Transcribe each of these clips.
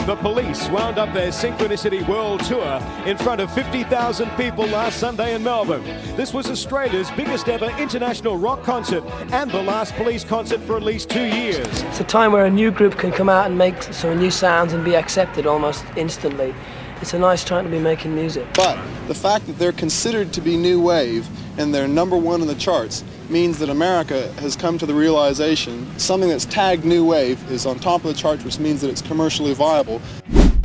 The Police wound up their Synchronicity World Tour in front of 50,000 people last Sunday in Melbourne. This was Australia's biggest ever international rock concert and the last Police concert for at least 2 years. It's a time where a new group can come out and make some new sounds and be accepted almost instantly. It's a nice time to be making music. But the fact that they're considered to be new wave and they're #1 in the charts means that America has come to the realization something that's tagged new wave is on top of the charts, which means that it's commercially viable.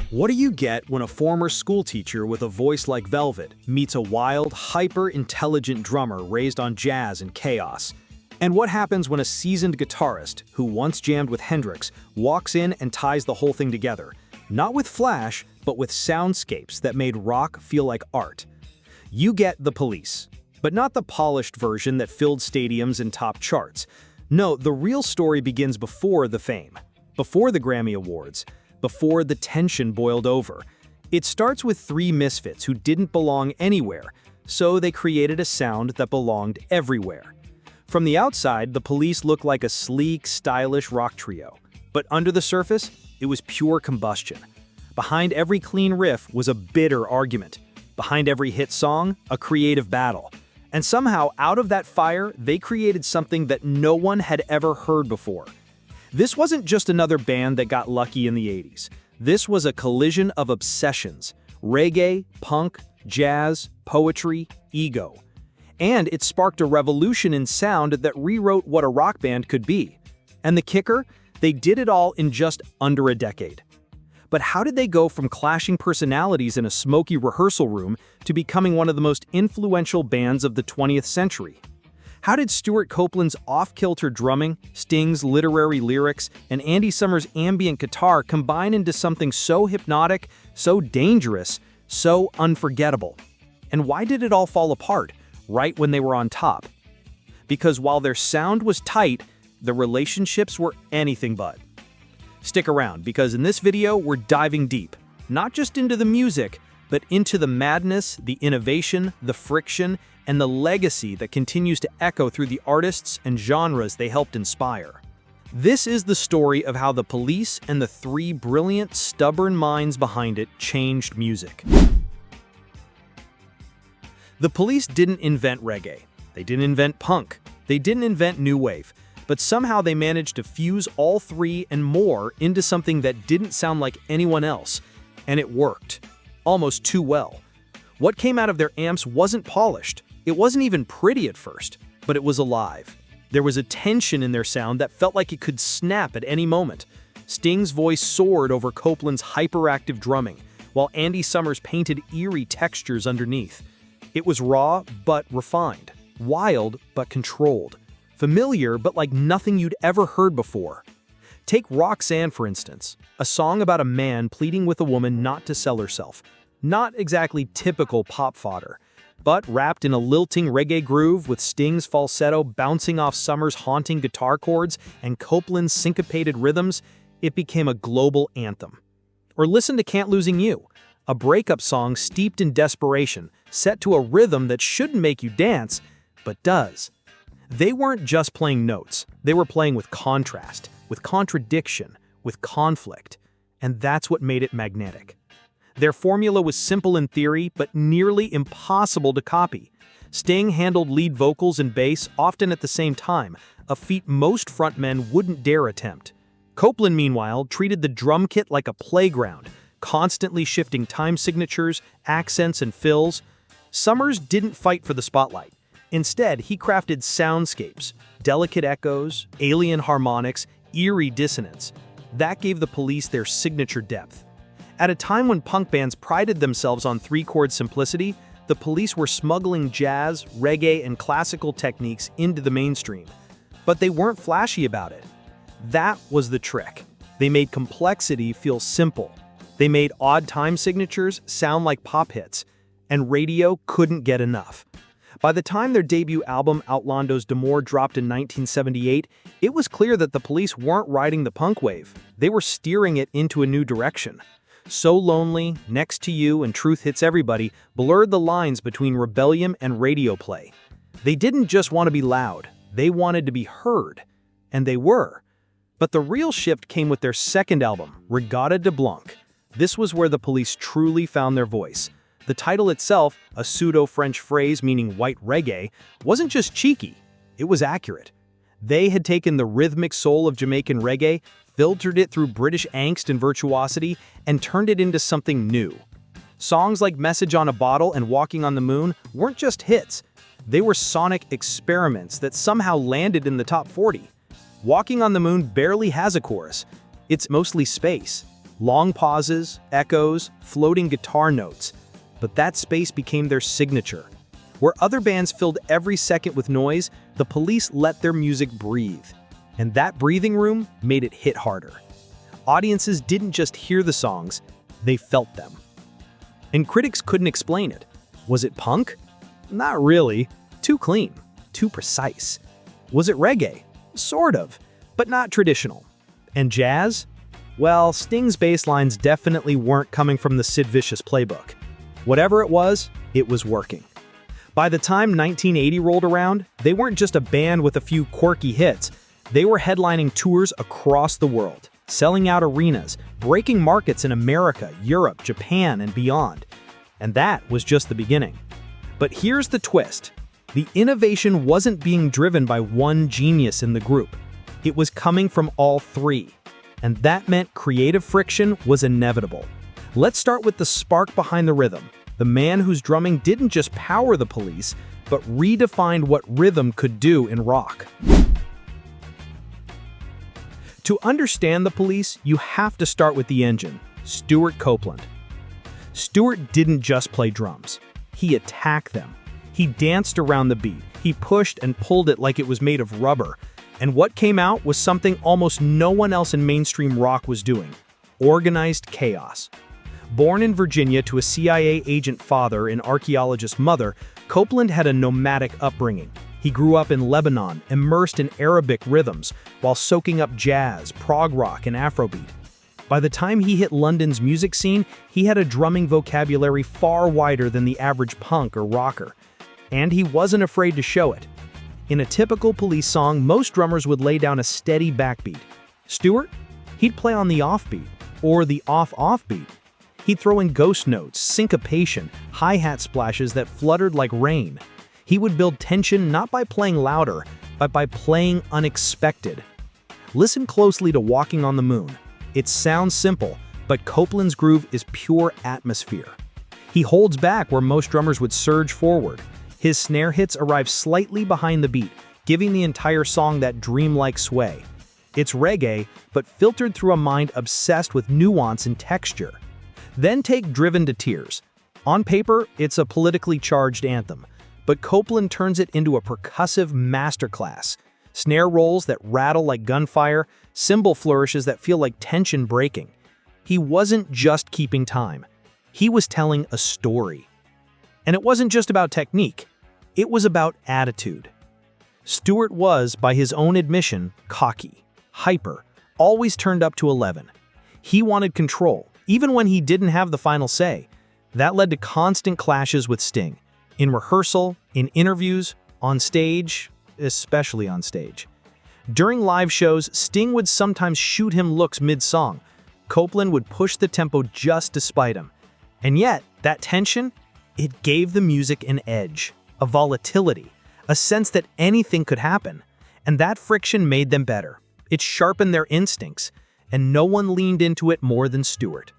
What do you get when a former schoolteacher with a voice like velvet meets a wild, hyper-intelligent drummer raised on jazz and chaos? And what happens when a seasoned guitarist, who once jammed with Hendrix, walks in and ties the whole thing together? Not with flash, but with soundscapes that made rock feel like art. You get The Police, but not the polished version that filled stadiums and top charts. No, the real story begins before the fame, before the Grammy Awards, before the tension boiled over. It starts with 3 misfits who didn't belong anywhere, so they created a sound that belonged everywhere. From the outside, The Police looked like a sleek, stylish rock trio, but under the surface, it was pure combustion. Behind every clean riff was a bitter argument. Behind every hit song, a creative battle. And somehow, out of that fire, they created something that no one had ever heard before. This wasn't just another band that got lucky in the 80s. This was a collision of obsessions: reggae, punk, jazz, poetry, ego. And it sparked a revolution in sound that rewrote what a rock band could be. And the kicker? They did it all in just under a decade. But how did they go from clashing personalities in a smoky rehearsal room to becoming one of the most influential bands of the 20th century? How did Stewart Copeland's off-kilter drumming, Sting's literary lyrics, and Andy Summers' ambient guitar combine into something so hypnotic, so dangerous, so unforgettable? And why did it all fall apart, right when they were on top? Because while their sound was tight, the relationships were anything but. Stick around, because in this video, we're diving deep, not just into the music, but into the madness, the innovation, the friction, and the legacy that continues to echo through the artists and genres they helped inspire. This is the story of how The Police and the 3 brilliant, stubborn minds behind it changed music. The Police didn't invent reggae. They didn't invent punk. They didn't invent new wave. But somehow they managed to fuse all 3 and more into something that didn't sound like anyone else. And it worked. Almost too well. What came out of their amps wasn't polished. It wasn't even pretty at first, but it was alive. There was a tension in their sound that felt like it could snap at any moment. Sting's voice soared over Copeland's hyperactive drumming, while Andy Summers painted eerie textures underneath. It was raw but refined, wild but controlled. Familiar, but like nothing you'd ever heard before. Take Roxanne, for instance, a song about a man pleading with a woman not to sell herself. Not exactly typical pop fodder, but wrapped in a lilting reggae groove with Sting's falsetto bouncing off Summers' haunting guitar chords and Copeland's syncopated rhythms, it became a global anthem. Or listen to Can't Losing You, a breakup song steeped in desperation, set to a rhythm that shouldn't make you dance, but does. They weren't just playing notes, they were playing with contrast, with contradiction, with conflict, and that's what made it magnetic. Their formula was simple in theory, but nearly impossible to copy. Sting handled lead vocals and bass often at the same time, a feat most frontmen wouldn't dare attempt. Copeland, meanwhile, treated the drum kit like a playground, constantly shifting time signatures, accents, and fills. Summers didn't fight for the spotlight. Instead, he crafted soundscapes, delicate echoes, alien harmonics, eerie dissonance. That gave The Police their signature depth. At a time when punk bands prided themselves on 3-chord simplicity, The Police were smuggling jazz, reggae, and classical techniques into the mainstream. But they weren't flashy about it. That was the trick. They made complexity feel simple. They made odd time signatures sound like pop hits, and radio couldn't get enough. By the time their debut album Outlandos d'Amour dropped in 1978, it was clear that The Police weren't riding the punk wave. They were steering it into a new direction. So Lonely, Next to You, and Truth Hits Everybody blurred the lines between rebellion and radio play. They didn't just want to be loud, they wanted to be heard. And they were. But the real shift came with their second album, Regatta de Blanc. This was where the police truly found their voice. The title itself, a pseudo-French phrase meaning white reggae, wasn't just cheeky, it was accurate. They had taken the rhythmic soul of Jamaican reggae, filtered it through British angst and virtuosity, and turned it into something new. Songs like Message on a Bottle and Walking on the Moon weren't just hits. They were sonic experiments that somehow landed in the top 40. Walking on the Moon barely has a chorus. It's mostly space. Long pauses, echoes, floating guitar notes. But that space became their signature. Where other bands filled every second with noise, the police let their music breathe. And that breathing room made it hit harder. Audiences didn't just hear the songs, they felt them. And critics couldn't explain it. Was it punk? Not really. Too clean. Too precise. Was it reggae? Sort of, but not traditional. And jazz? Well, Sting's bass lines definitely weren't coming from the Sid Vicious playbook. Whatever it was working. By the time 1980 rolled around, they weren't just a band with a few quirky hits. They were headlining tours across the world, selling out arenas, breaking markets in America, Europe, Japan, and beyond. And that was just the beginning. But here's the twist. The innovation wasn't being driven by one genius in the group. It was coming from all three. And that meant creative friction was inevitable. Let's start with the spark behind the rhythm. The man whose drumming didn't just power the police, but redefined what rhythm could do in rock. To understand the police, you have to start with the engine, Stewart Copeland. Stewart didn't just play drums. He attacked them. He danced around the beat. He pushed and pulled it like it was made of rubber. And what came out was something almost no one else in mainstream rock was doing: organized chaos. Born in Virginia to a CIA agent father and archaeologist mother, Copeland had a nomadic upbringing. He grew up in Lebanon, immersed in Arabic rhythms, while soaking up jazz, prog rock, and Afrobeat. By the time he hit London's music scene, he had a drumming vocabulary far wider than the average punk or rocker. And he wasn't afraid to show it. In a typical police song, most drummers would lay down a steady backbeat. Stewart? He'd play on the offbeat, or the off-off beat. He'd throw in ghost notes, syncopation, hi-hat splashes that fluttered like rain. He would build tension not by playing louder, but by playing unexpected. Listen closely to Walking on the Moon. It sounds simple, but Copeland's groove is pure atmosphere. He holds back where most drummers would surge forward. His snare hits arrive slightly behind the beat, giving the entire song that dreamlike sway. It's reggae, but filtered through a mind obsessed with nuance and texture. Then take Driven to Tears. On paper, it's a politically charged anthem, but Copeland turns it into a percussive masterclass. Snare rolls that rattle like gunfire, cymbal flourishes that feel like tension breaking. He wasn't just keeping time. He was telling a story. And it wasn't just about technique. It was about attitude. Stewart was, by his own admission, cocky, hyper, always turned up to 11. He wanted control, even when he didn't have the final say. That led to constant clashes with Sting. In rehearsal, in interviews, on stage, especially on stage. During live shows, Sting would sometimes shoot him looks mid-song. Copeland would push the tempo just to spite him. And yet, that tension, it gave the music an edge, a volatility, a sense that anything could happen. And that friction made them better. It sharpened their instincts, and no one leaned into it more than Stewart.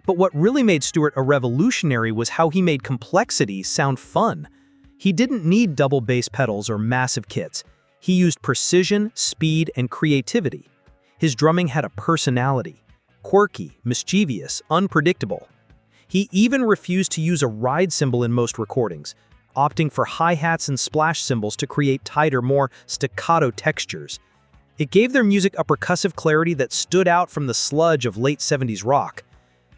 But what really made Stewart a revolutionary was how he made complexity sound fun. He didn't need double bass pedals or massive kits. He used precision, speed, and creativity. His drumming had a personality. Quirky, mischievous, unpredictable. He even refused to use a ride cymbal in most recordings, opting for hi-hats and splash cymbals to create tighter, more staccato textures. It gave their music a percussive clarity that stood out from the sludge of late 70s rock.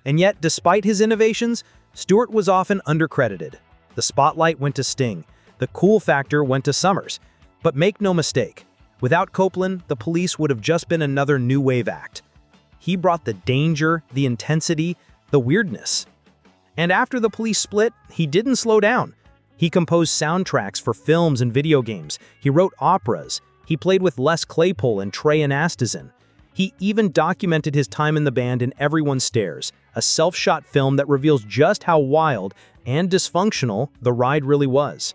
And yet, despite his innovations, Stewart was often undercredited. The spotlight went to Sting. The cool factor went to Summers. But make no mistake, without Copeland, the Police would have just been another new wave act. He brought the danger, the intensity, the weirdness. And after the Police split, he didn't slow down. He composed soundtracks for films and video games. He wrote operas. He played with Les Claypool and Trey Anastasio. He even documented his time in the band in Everyone Stares, a self-shot film that reveals just how wild and dysfunctional the ride really was.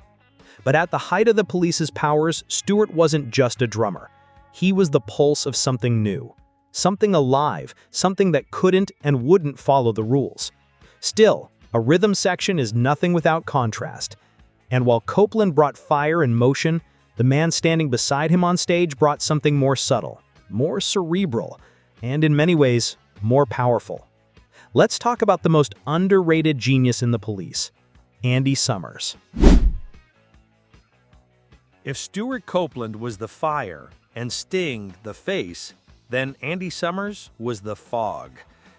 But at the height of the Police's powers, Stewart wasn't just a drummer. He was the pulse of something new, something alive, something that couldn't and wouldn't follow the rules. Still, a rhythm section is nothing without contrast. And while Copeland brought fire and motion, the man standing beside him on stage brought something more subtle, more cerebral, and in many ways, more powerful. Let's talk about the most underrated genius in the Police, Andy Summers. If Stewart Copeland was the fire and Sting the face, then Andy Summers was the fog,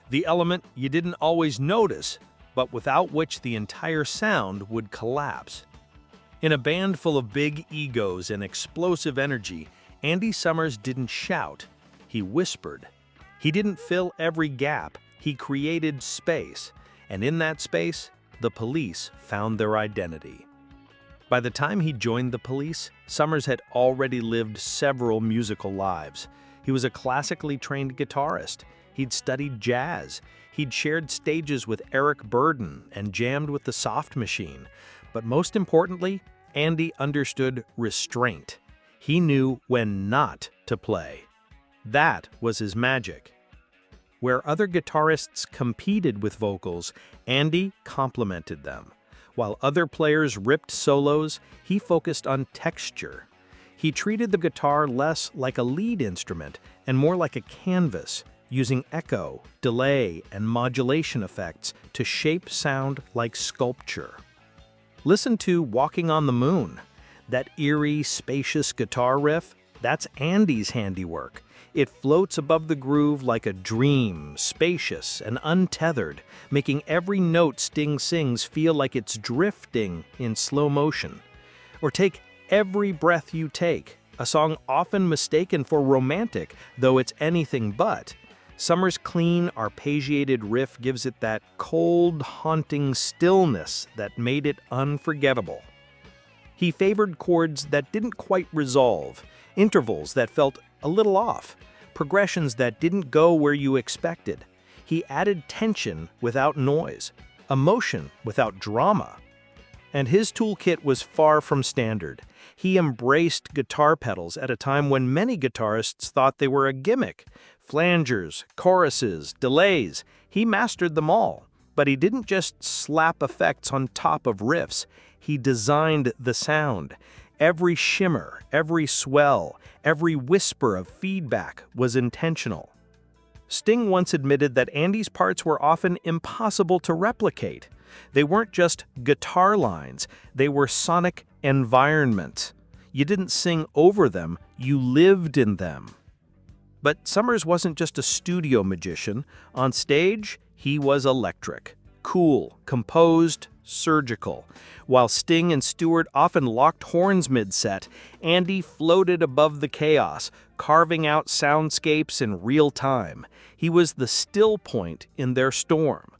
the element you didn't always notice, but without which the entire sound would collapse. In a band full of big egos and explosive energy, Andy Summers didn't shout, he whispered. He didn't fill every gap, he created space, and in that space, the Police found their identity. By the time he joined the Police, Summers had already lived several musical lives. He was a classically trained guitarist. He'd studied jazz. He'd shared stages with Eric Burdon and jammed with the Soft Machine. But most importantly, Andy understood restraint. He knew when not to play. That was his magic. Where other guitarists competed with vocals, Andy complemented them. While other players ripped solos, he focused on texture. He treated the guitar less like a lead instrument and more like a canvas, using echo, delay, and modulation effects to shape sound like sculpture. Listen to Walking on the Moon. That eerie, spacious guitar riff, that's Andy's handiwork. It floats above the groove like a dream, spacious and untethered, making every note Sting sings feel like it's drifting in slow motion. Or take Every Breath You Take, a song often mistaken for romantic, though it's anything but. Summers' clean, arpeggiated riff gives it that cold, haunting stillness that made it unforgettable. He favored chords that didn't quite resolve, intervals that felt a little off, progressions that didn't go where you expected. He added tension without noise, emotion without drama. And his toolkit was far from standard. He embraced guitar pedals at a time when many guitarists thought they were a gimmick. Flangers, choruses, delays, he mastered them all. But he didn't just slap effects on top of riffs. He designed the sound. Every shimmer, every swell, every whisper of feedback was intentional. Sting once admitted that Andy's parts were often impossible to replicate. They weren't just guitar lines, they were sonic environments. You didn't sing over them, you lived in them. But Summers wasn't just a studio magician. On stage, he was electric, cool, composed, surgical. While Sting and Stewart often locked horns mid-set, Andy floated above the chaos, carving out soundscapes in real time. He was the still point in their storm.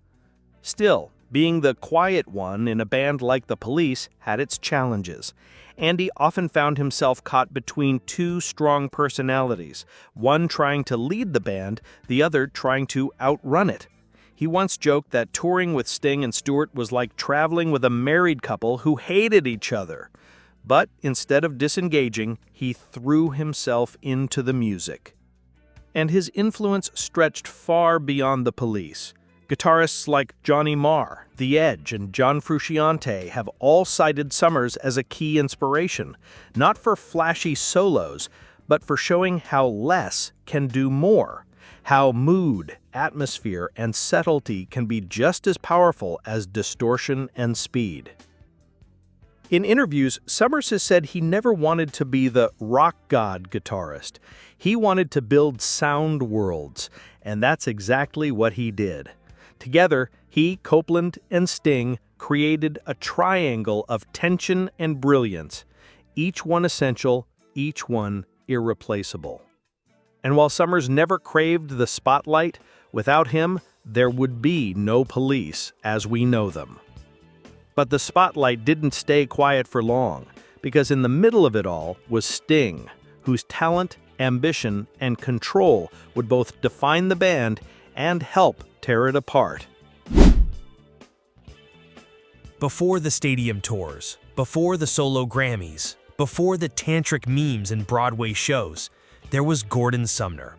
Still, being the quiet one in a band like the Police had its challenges. Andy often found himself caught between two strong personalities, one trying to lead the band, the other trying to outrun it. He once joked that touring with Sting and Stewart was like traveling with a married couple who hated each other. But instead of disengaging, he threw himself into the music. And his influence stretched far beyond the Police. Guitarists like Johnny Marr, The Edge, and John Frusciante have all cited Summers as a key inspiration, not for flashy solos, but for showing how less can do more, how mood, atmosphere, and subtlety can be just as powerful as distortion and speed. In interviews, Summers has said he never wanted to be the rock god guitarist. He wanted to build sound worlds, and that's exactly what he did. Together, he, Copeland, and Sting created a triangle of tension and brilliance, each one essential, each one irreplaceable. And while Summers never craved the spotlight, without him, there would be no Police as we know them. But the spotlight didn't stay quiet for long, because in the middle of it all was Sting, whose talent ambition, and control would both define the band and help tear it apart. Before the stadium tours, before the solo Grammys, before the tantric memes and Broadway shows, there was Gordon Sumner.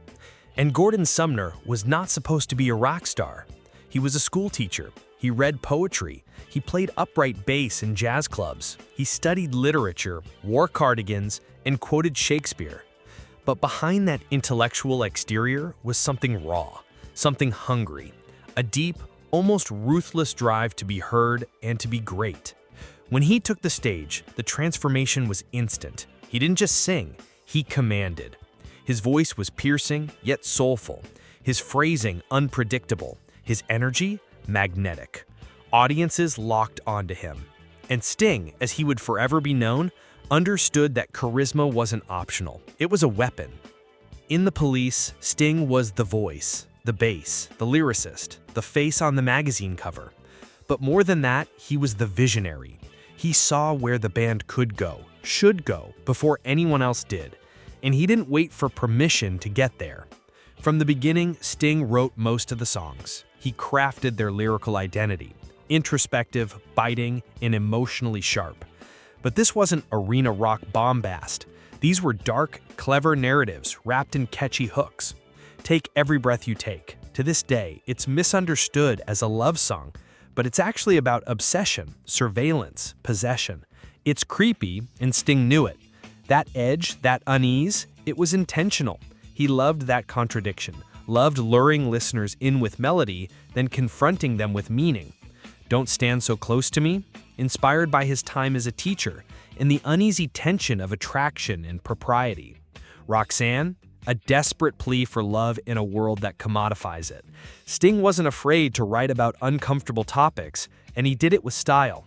And Gordon Sumner was not supposed to be a rock star. He was a school teacher. He read poetry. He played upright bass in jazz clubs. He studied literature, wore cardigans, and quoted Shakespeare. But behind that intellectual exterior was something raw, something hungry, a deep, almost ruthless drive to be heard and to be great. When he took the stage, the transformation was instant. He didn't just sing, he commanded. His voice was piercing, yet soulful. His phrasing unpredictable. His energy magnetic. Audiences locked onto him. And Sting, as he would forever be known, understood that charisma wasn't optional. It was a weapon. In The Police, Sting was the voice, the bass, the lyricist, the face on the magazine cover. But more than that, he was the visionary. He saw where the band could go, should go, before anyone else did. And he didn't wait for permission to get there. From the beginning, Sting wrote most of the songs. He crafted their lyrical identity, introspective, biting, and emotionally sharp. But this wasn't arena rock bombast. These were dark, clever narratives wrapped in catchy hooks. Take Every Breath You Take. To this day, it's misunderstood as a love song, but it's actually about obsession, surveillance, possession. It's creepy, and Sting knew it. That edge, that unease, it was intentional. He loved that contradiction, loved luring listeners in with melody, then confronting them with meaning. Don't Stand So Close to Me, inspired by his time as a teacher, and the uneasy tension of attraction and propriety. Roxanne, a desperate plea for love in a world that commodifies it. Sting wasn't afraid to write about uncomfortable topics, and he did it with style.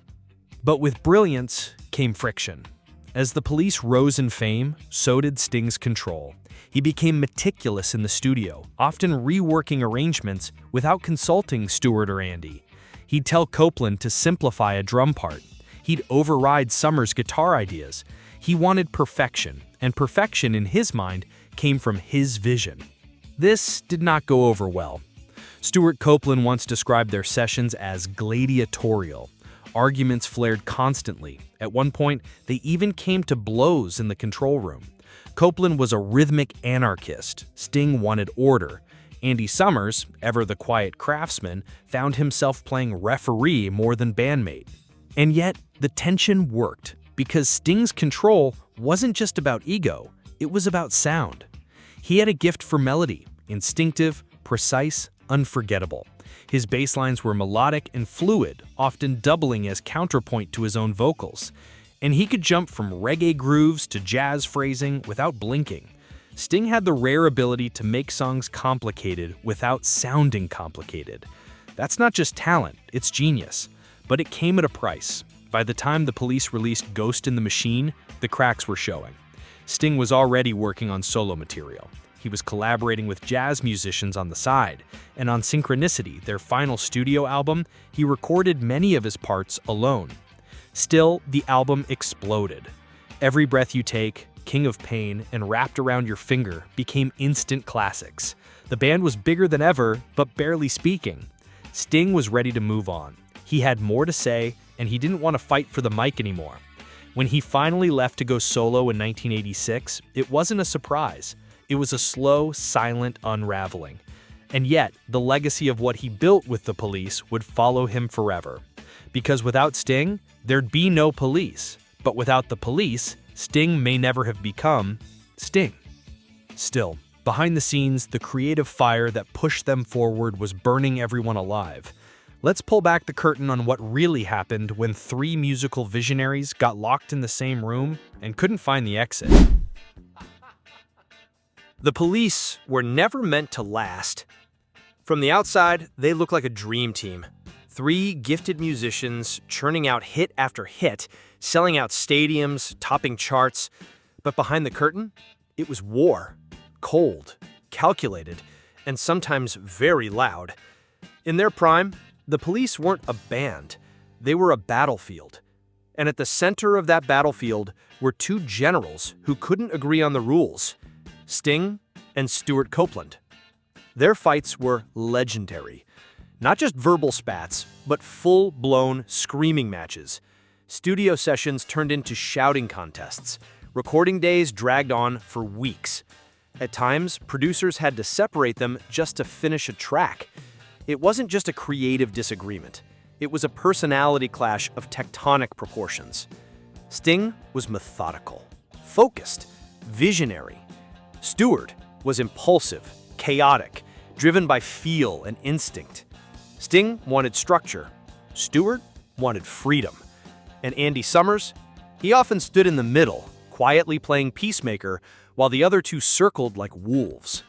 But with brilliance came friction. As The Police rose in fame, so did Sting's control. He became meticulous in the studio, often reworking arrangements without consulting Stewart or Andy. He'd tell Copeland to simplify a drum part. He'd override Summers' guitar ideas. He wanted perfection, and perfection in his mind came from his vision. This did not go over well. Stewart Copeland once described their sessions as gladiatorial. Arguments flared constantly. At one point, they even came to blows in the control room. Copeland was a rhythmic anarchist. Sting wanted order. Andy Summers, ever the quiet craftsman, found himself playing referee more than bandmate. And yet, the tension worked, because Sting's control wasn't just about ego, it was about sound. He had a gift for melody, instinctive, precise, unforgettable. His bass lines were melodic and fluid, often doubling as counterpoint to his own vocals. And he could jump from reggae grooves to jazz phrasing without blinking. Sting had the rare ability to make songs complicated without sounding complicated. That's not just talent, it's genius. But it came at a price. By the time The Police released Ghost in the Machine, the cracks were showing. Sting was already working on solo material. He was collaborating with jazz musicians on the side, and on Synchronicity, their final studio album, he recorded many of his parts alone. Still, the album exploded. Every Breath You Take, King of Pain, and Wrapped Around Your Finger became instant classics. The band was bigger than ever, but barely speaking. Sting was ready to move on. He had more to say, and he didn't want to fight for the mic anymore. When he finally left to go solo in 1986, it wasn't a surprise. It was a slow, silent unraveling. And yet, the legacy of what he built with The Police would follow him forever. Because without Sting, there'd be no Police. But without The Police, Sting may never have become Sting. Still, behind the scenes, the creative fire that pushed them forward was burning everyone alive. Let's pull back the curtain on what really happened when three musical visionaries got locked in the same room and couldn't find the exit. The Police were never meant to last. From the outside, they look like a dream team. Three gifted musicians churning out hit after hit, selling out stadiums, topping charts. But behind the curtain, it was war. Cold, calculated, and sometimes very loud. In their prime, The Police weren't a band. They were a battlefield. And at the center of that battlefield were two generals who couldn't agree on the rules. Sting and Stewart Copeland. Their fights were legendary. Not just verbal spats, but full-blown screaming matches. Studio sessions turned into shouting contests. Recording days dragged on for weeks. At times, producers had to separate them just to finish a track. It wasn't just a creative disagreement. It was a personality clash of tectonic proportions. Sting was methodical, focused, visionary. Stewart was impulsive, chaotic, driven by feel and instinct. Sting wanted structure. Stewart wanted freedom. And Andy Summers? He often stood in the middle, quietly playing peacemaker, while the other two circled like wolves.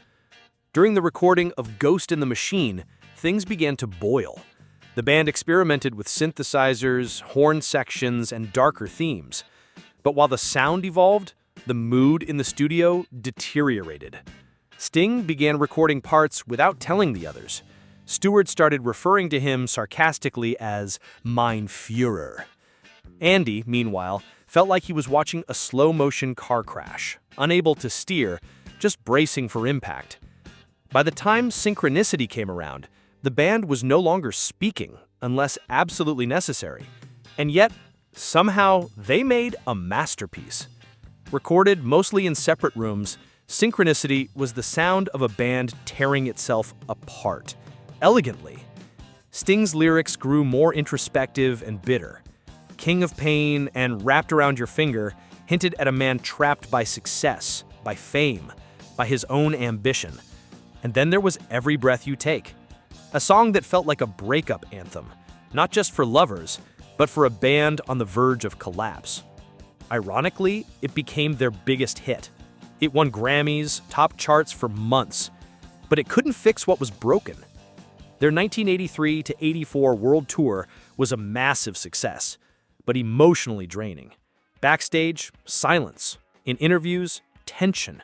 During the recording of Ghost in the Machine, things began to boil. The band experimented with synthesizers, horn sections, and darker themes. But while the sound evolved, the mood in the studio deteriorated. Sting began recording parts without telling the others. Stewart started referring to him sarcastically as Mein Führer. Andy, meanwhile, felt like he was watching a slow-motion car crash, unable to steer, just bracing for impact. By the time Synchronicity came around, the band was no longer speaking unless absolutely necessary. And yet, somehow, they made a masterpiece. Recorded mostly in separate rooms, Synchronicity was the sound of a band tearing itself apart, elegantly. Sting's lyrics grew more introspective and bitter. King of Pain and Wrapped Around Your Finger hinted at a man trapped by success, by fame, by his own ambition. And then there was Every Breath You Take, a song that felt like a breakup anthem, not just for lovers, but for a band on the verge of collapse. Ironically, it became their biggest hit. It won Grammys, top charts for months, but it couldn't fix what was broken. Their 1983 to 84 world tour was a massive success, but emotionally draining. Backstage, silence. In interviews, tension.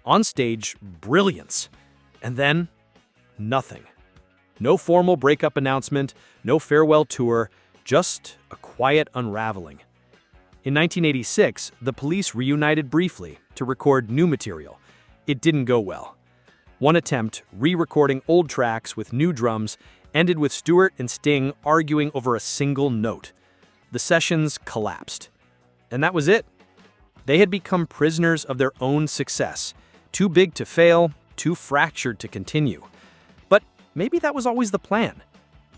On stage, brilliance. And then, nothing. No formal breakup announcement, no farewell tour, just a quiet unraveling. In 1986, the Police reunited briefly to record new material. It didn't go well. One attempt, re-recording old tracks with new drums, ended with Stewart and Sting arguing over a single note. The sessions collapsed. And that was it. They had become prisoners of their own success, too big to fail, too fractured to continue. But maybe that was always the plan,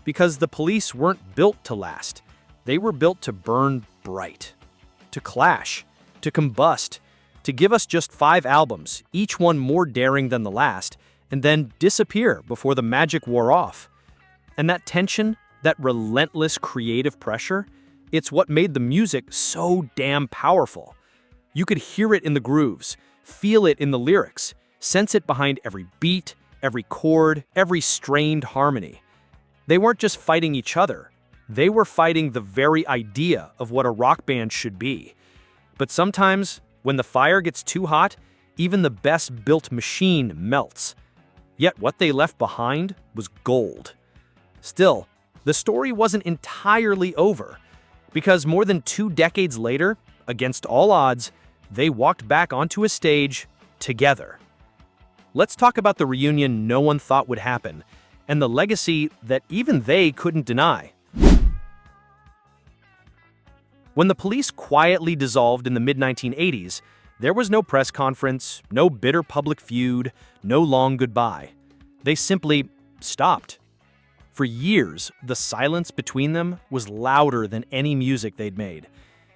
because the Police weren't built to last. They were built to burn bright, to clash, to combust, to give us just 5 albums, each one more daring than the last, and then disappear before the magic wore off. And that tension, that relentless creative pressure, it's what made the music so damn powerful. You could hear it in the grooves, feel it in the lyrics, sense it behind every beat, every chord, every strained harmony. They weren't just fighting each other. They were fighting the very idea of what a rock band should be. But sometimes, when the fire gets too hot, even the best-built machine melts. Yet what they left behind was gold. Still, the story wasn't entirely over, because more than 2 decades later, against all odds, they walked back onto a stage together. Let's talk about the reunion no one thought would happen, and the legacy that even they couldn't deny. When the Police quietly dissolved in the mid-1980s, there was no press conference, no bitter public feud, no long goodbye. They simply stopped. For years, the silence between them was louder than any music they'd made.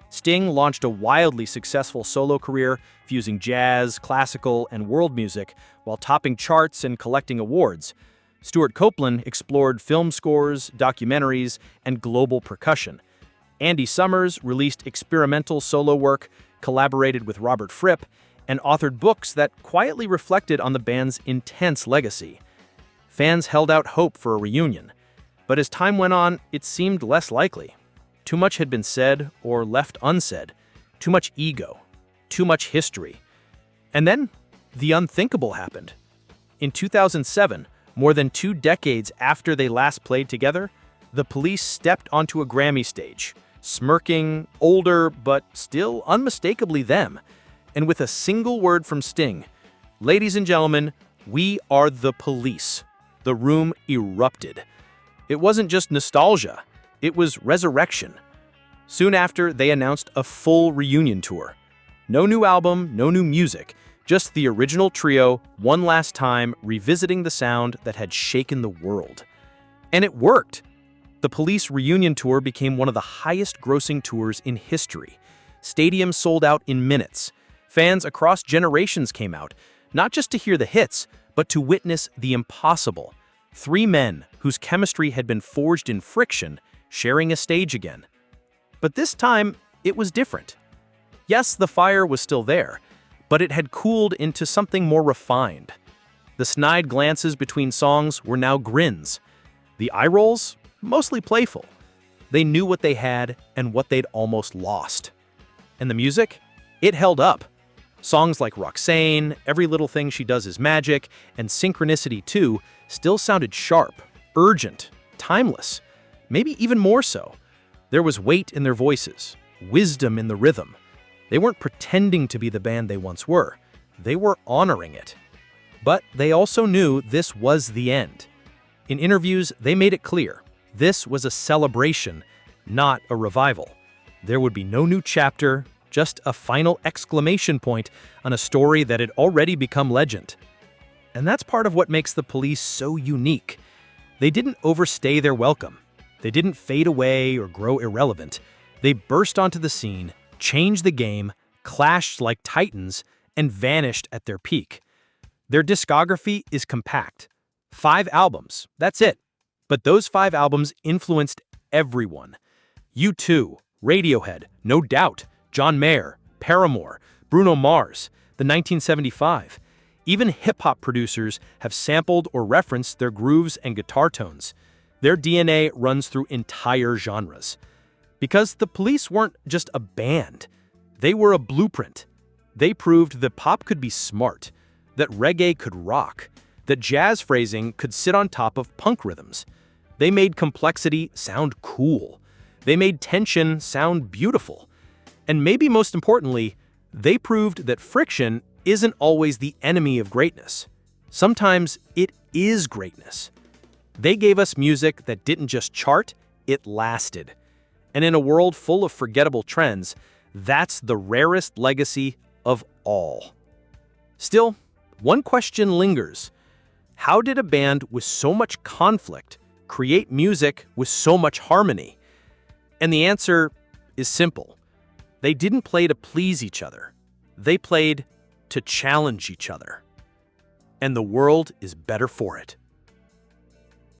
Sting launched a wildly successful solo career, fusing jazz, classical, and world music while topping charts and collecting awards. Stewart Copeland explored film scores, documentaries, and global percussion. Andy Summers released experimental solo work, collaborated with Robert Fripp, and authored books that quietly reflected on the band's intense legacy. Fans held out hope for a reunion, but as time went on, it seemed less likely. Too much had been said or left unsaid, too much ego, too much history. And then, the unthinkable happened. In 2007, more than 2 decades after they last played together, the Police stepped onto a Grammy stage, smirking, older, but still unmistakably them. And with a single word from Sting, Ladies and gentlemen, we are the Police. The room erupted. It wasn't just nostalgia, it was resurrection. Soon after, they announced a full reunion tour. No new album, no new music, just the original trio one last time revisiting the sound that had shaken the world. And it worked. The Police reunion tour became one of the highest-grossing tours in history. Stadiums sold out in minutes. Fans across generations came out, not just to hear the hits, but to witness the impossible. Three men whose chemistry had been forged in friction, sharing a stage again. But this time, it was different. Yes, the fire was still there, but it had cooled into something more refined. The snide glances between songs were now grins. The eye rolls, mostly playful. They knew what they had and what they'd almost lost. And the music? It held up. Songs like Roxane, Every Little Thing She Does Is Magic, and Synchronicity 2 still sounded sharp, urgent, timeless, maybe even more so. There was weight in their voices, wisdom in the rhythm. They weren't pretending to be the band they once were. They were honoring it. But they also knew this was the end. In interviews, they made it clear. This was a celebration, not a revival. There would be no new chapter, just a final exclamation point on a story that had already become legend. And that's part of what makes the Police so unique. They didn't overstay their welcome. They didn't fade away or grow irrelevant. They burst onto the scene, changed the game, clashed like titans, and vanished at their peak. Their discography is compact. 5 albums, that's it. But those 5 albums influenced everyone. U2, Radiohead, No Doubt, John Mayer, Paramore, Bruno Mars, the 1975. Even hip-hop producers have sampled or referenced their grooves and guitar tones. Their DNA runs through entire genres. Because the Police weren't just a band. They were a blueprint. They proved that pop could be smart, that reggae could rock, that jazz phrasing could sit on top of punk rhythms. They made complexity sound cool. They made tension sound beautiful. And maybe most importantly, they proved that friction isn't always the enemy of greatness. Sometimes it is greatness. They gave us music that didn't just chart, it lasted. And in a world full of forgettable trends, that's the rarest legacy of all. Still, one question lingers. How did a band with so much conflict create music with so much harmony? And the answer is simple. They didn't play to please each other. They played to challenge each other. And the world is better for it.